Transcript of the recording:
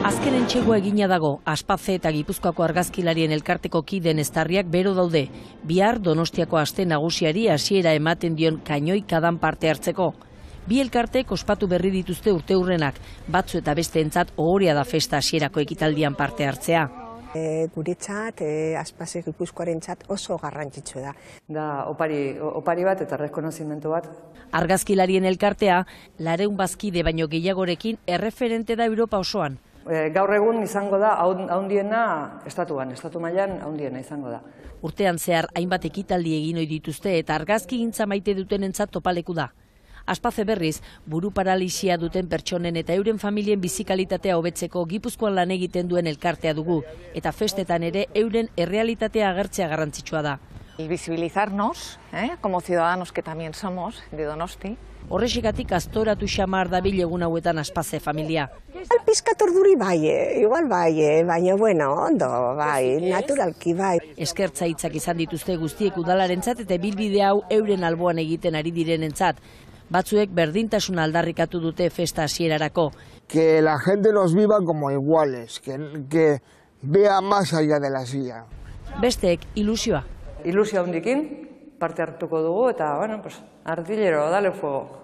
Azken entxegoa egina dago, Aspaze eta Gipuzkoako argazkilarien elkarteko kideen eztarriak bero daude. Bihar Donostiako aste nagusiari hasiera ematen dion kainoikadan parte hartzeko. Bi elkartek ospatu berri dituzte urteurrenak, batzu eta besteentzat ohorea da festa hasierako ekitaldian parte hartzea. Guretzat, Aspaze Gipuzkoarentzat oso garrantzitsua da. Da opari bat eta errekonozimendu bat. Argazkilarien elkartea, 200 bazkide baino gehiagorekin erreferente da Europa osoan. Gaur egun izango da handiena estatuan, estatu mailan handiena izango da. Urtean zehar hainbat ekitaldi egin ohi dituzte eta argazkigintza maite dutenentzat topaleku da. Aspaze berriz, buru paralisia duten pertsonen eta euren familien bizikalitatea hobetzeko Gipuzkoan lan egiten duen elkartea dugu, eta festetan ere euren errealitatea agertzea garrantzitsua da. El visibilizarnos, como ciudadanos que también somos, de Donosti. Horrexegatik astoratu xamar dabil egun hauetan Aspaze familia. Pizkat orduri bai, igual bai, baina bueno, ondo, bai, naturalki bai. Eskertza hitzak izan dituzte guztiek udalarentzat eta bilbide hau euren alboan egiten ari direnentzat. Batzuek berdintasun aldarrikatu dute festa hasierarako. Que la gente nos viva como iguales, que vea más allá de la silla. Besteek ilusioa. Ilusio handikin parte hartuko dugu eta, bueno, pues, artillero, dale fuego.